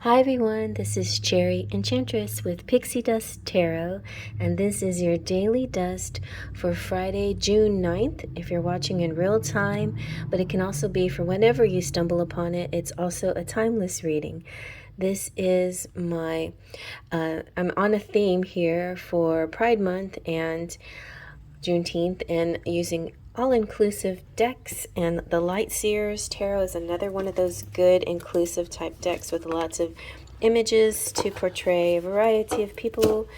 Hi everyone, this is Cherry Enchantress with Pixie Dust Tarot, and this is your daily dust for Friday, June 9th. If you're watching in real time, but it can also be for whenever you stumble upon it. It's also a timeless reading. This is I'm on a theme here for Pride Month and Juneteenth and using all-inclusive decks, and the Light Seers Tarot is another one of those good inclusive type decks with lots of images to portray a variety of people.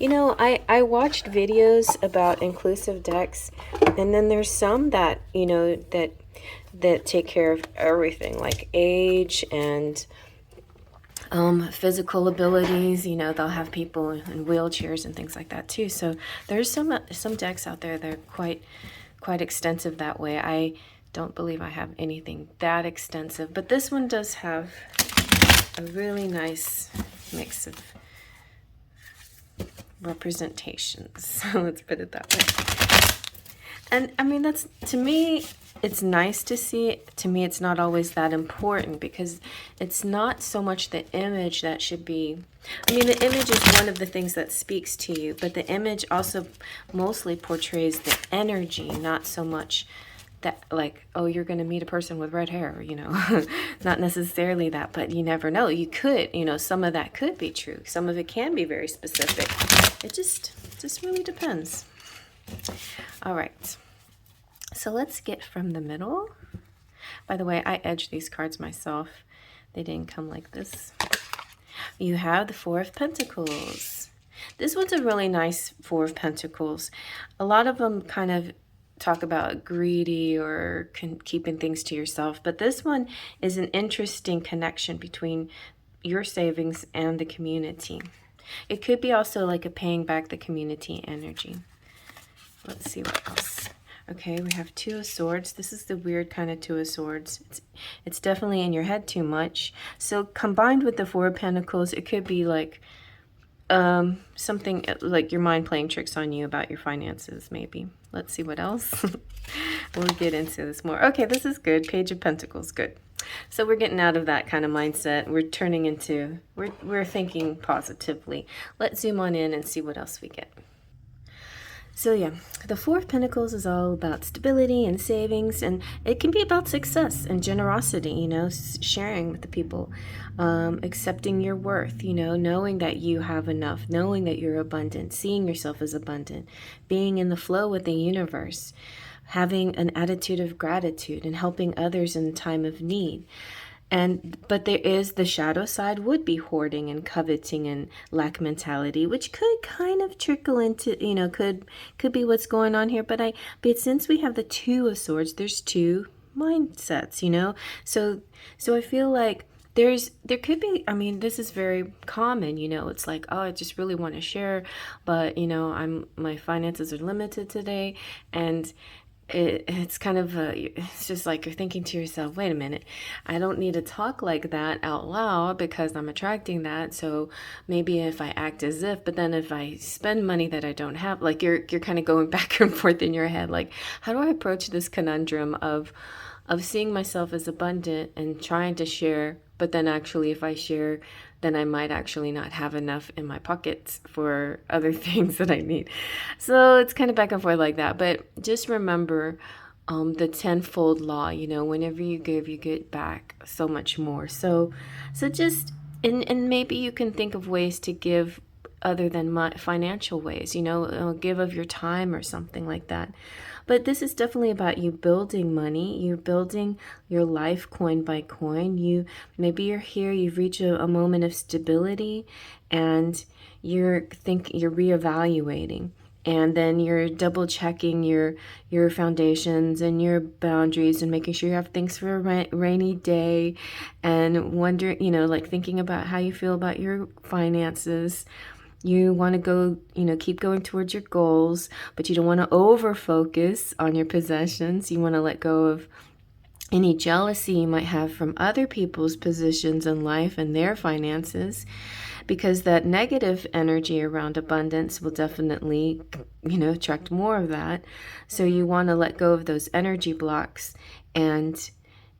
I watched videos about inclusive decks, and then there's some that that take care of everything, like age and physical abilities. They'll have people in wheelchairs and things like that too. So there's some decks out there that are quite extensive that way. I don't believe I have anything that extensive, but this one does have a really nice mix of representations. Let's put it that way. And I mean, that's, to me, it's nice to see. To me, it's not always that important, because it's not so much the image that should be. I mean, the image is one of the things that speaks to you, but the image also mostly portrays the energy, not so much that, like, oh, you're going to meet a person with red hair, not necessarily that, but you never know. You could, some of that could be true. Some of it can be very specific. It just really depends. All right. So let's get from the middle. By the way, I edged these cards myself. They didn't come like this. You have the Four of Pentacles. This one's a really nice Four of Pentacles. A lot of them kind of talk about greedy or keeping things to yourself, but this one is an interesting connection between your savings and the community. It could be also like a paying back the community energy. Let's see what else. Okay, we have Two of Swords. This is the weird kind of Two of Swords. It's definitely in your head too much. So combined with the Four of Pentacles, it could be like something like your mind playing tricks on you about your finances, maybe. Let's see what else. We'll get into this more. Okay, this is good. Page of Pentacles, good. So we're getting out of that kind of mindset. We're turning into, we're thinking positively. Let's zoom on in and see what else we get. So yeah, the Four of Pentacles is all about stability and savings, and it can be about success and generosity, sharing with the people, accepting your worth, knowing that you have enough, knowing that you're abundant, seeing yourself as abundant, being in the flow with the universe, having an attitude of gratitude and helping others in time of need. But there is the shadow side, would be hoarding and coveting and lack mentality, which could kind of trickle into, could be what's going on here. But since we have the Two of Swords, there's two mindsets, So I feel like there could be, I mean, this is very common, it's like, oh, I just really want to share, but my finances are limited today, and it's kind of it's just like you're thinking to yourself, wait a minute, I don't need to talk like that out loud because I'm attracting that. So maybe if I act as if, but then if I spend money that I don't have, like you're kind of going back and forth in your head, like, how do I approach this conundrum of seeing myself as abundant and trying to share, but then actually if I share, then I might actually not have enough in my pockets for other things that I need. So it's kind of back and forth like that. But just remember the tenfold law, whenever you give, you get back so much more. So just, and maybe you can think of ways to give other than financial ways, give of your time or something like that. But this is definitely about you building money. You're building your life coin by coin. Maybe you're here, you've reached a moment of stability, and you're reevaluating. And then you're double checking your foundations and your boundaries and making sure you have things for a rainy day, and wondering, like thinking about how you feel about your finances. You want to go, keep going towards your goals, but you don't want to over focus on your possessions. You want to let go of any jealousy you might have from other people's positions in life and their finances, because that negative energy around abundance will definitely, attract more of that. So you want to let go of those energy blocks and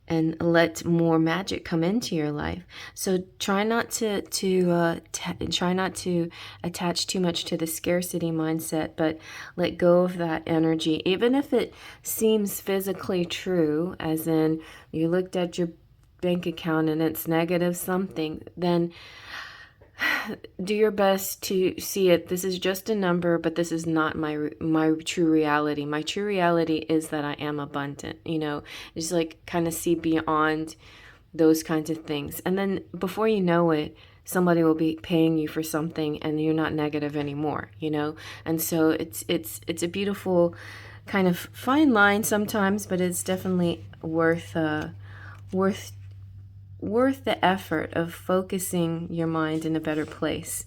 and let more magic come into your life. So try not try not to attach too much to the scarcity mindset, but let go of that energy, even if it seems physically true, as in you looked at your bank account and it's negative something, then do your best to see it. This is just a number, but this is not my true reality. My true reality is that I am abundant. Just like kind of see beyond those kinds of things, and then before you know it, somebody will be paying you for something, and you're not negative anymore. And so it's a beautiful kind of fine line sometimes, but it's definitely worth the effort of focusing your mind in a better place.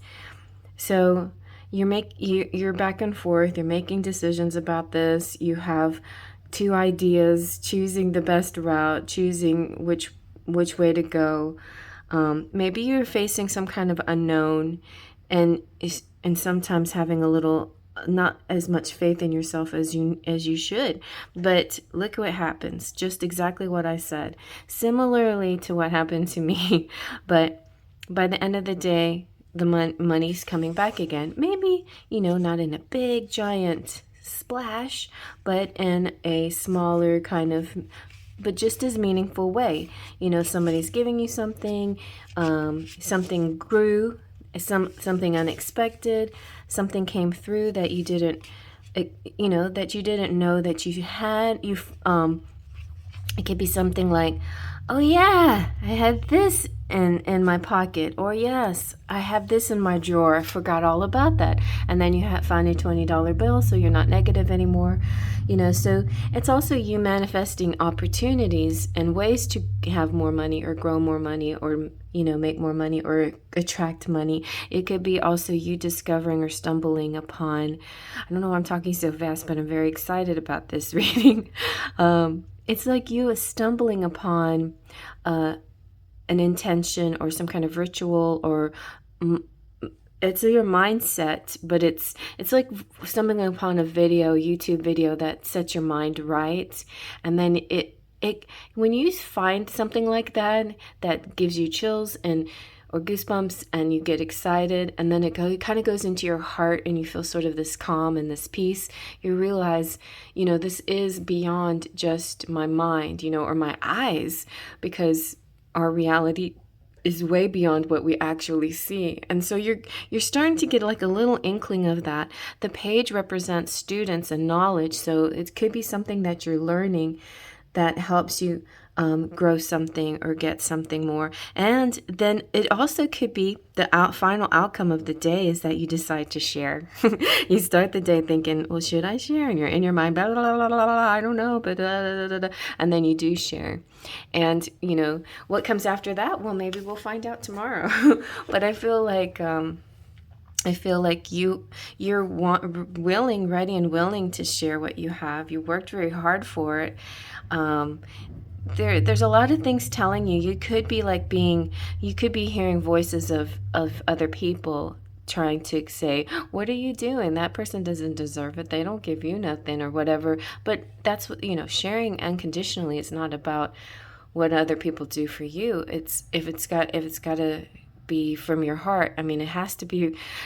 So you're back and forth, you're making decisions about this, you have two ideas, choosing the best route, choosing which way to go. Maybe you're facing some kind of unknown, and sometimes having a little not as much faith in yourself as you should. But look what happens. Just exactly what I said. Similarly to what happened to me. But by the end of the day, the money's coming back again. Maybe, not in a big, giant splash, but in a smaller kind of, but just as meaningful way. Somebody's giving you something, something grew, something unexpected, something came through that you didn't know that you had. It could be something like, oh yeah, I had this in my pocket, or yes, I have this in my drawer, I forgot all about that. And then you find a $20 bill, so you're not negative anymore. So it's also you manifesting opportunities and ways to have more money or grow more money, or make more money or attract money. It could be also you discovering or stumbling upon, I don't know why I'm talking so fast, but I'm very excited about this reading. It's like you stumbling upon an intention or some kind of ritual, or it's your mindset, but it's like stumbling upon a YouTube video that sets your mind right. And then it when you find something like that gives you chills or goosebumps, and you get excited, and then it kind of goes into your heart, and you feel sort of this calm and this peace. You realize, this is beyond just my mind, or my eyes, because our reality is way beyond what we actually see. And so you're starting to get like a little inkling of that. The page represents students and knowledge, so it could be something that you're learning that helps you grow something or get something more. And then it also could be the final outcome of the day is that you decide to share. You start the day thinking, well, should I share? And you're in your mind, blah, blah, blah, blah, blah, I don't know, but and then you do share. And, what comes after that? Well, maybe we'll find out tomorrow. But I feel like you're ready and willing to share what you have. You worked very hard for it. There's a lot of things telling you. You could be hearing voices of other people trying to say, what are you doing? That person doesn't deserve it. They don't give you nothing, or whatever. But that's what, sharing unconditionally is not about what other people do for you. It's if it's got to be from your heart. I mean, it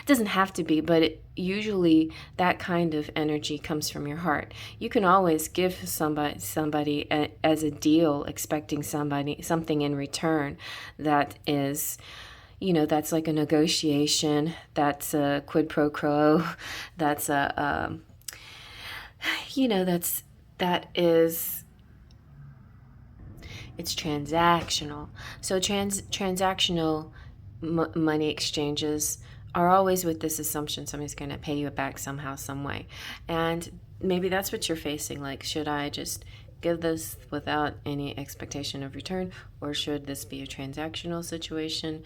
doesn't have to be, but usually that kind of energy comes from your heart. You can always give somebody as a deal, expecting something in return. That is, that's like a negotiation. That's a quid pro quo. That's it's transactional. So transactional money exchanges are always with this assumption somebody's going to pay you back somehow, some way. And maybe that's what you're facing. Like, should I just give this without any expectation of return, or should this be a transactional situation?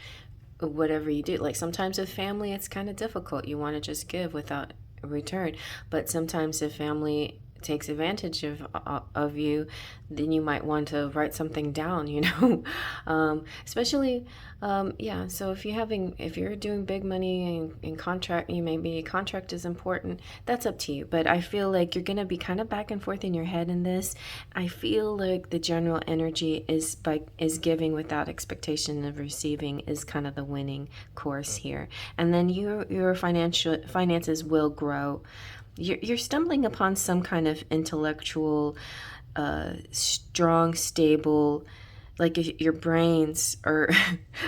Whatever you do. Like, sometimes with family, it's kind of difficult. You want to just give without a return. But sometimes if family takes advantage of you, then you might want to write something down, you know. Especially yeah, so if you're doing big money in contract, maybe contract is important, that's up to you. But I feel like you're going to be kind of back and forth in your head in this. I feel like the general energy is giving without expectation of receiving is kind of the winning course here. And then your finances will grow. You're stumbling upon some kind of intellectual, strong, stable, like if your brains are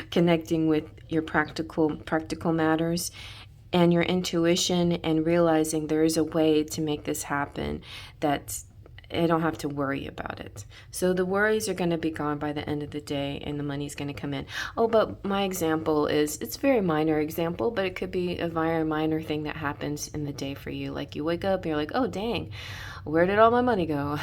connecting with your practical matters and your intuition, and realizing there is a way to make this happen, that I don't have to worry about it. So the worries are going to be gone by the end of the day, and the money's going to come in. Oh, but my example it's a very minor example, but it could be a very minor thing that happens in the day for you. Like you wake up and you're like, oh, dang, where did all my money go?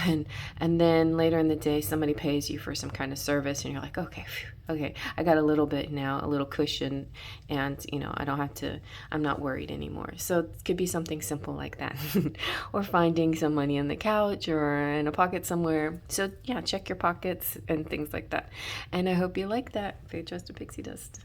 And then later in the day, somebody pays you for some kind of service, and you're like, okay, phew, okay, I got a little bit now, a little cushion, and I don't have to, I'm not worried anymore. So it could be something simple like that. Or finding some money on the couch or in a pocket somewhere. So yeah, check your pockets and things like that. And I hope you like that. Faith, Trust, and Pixie Dust.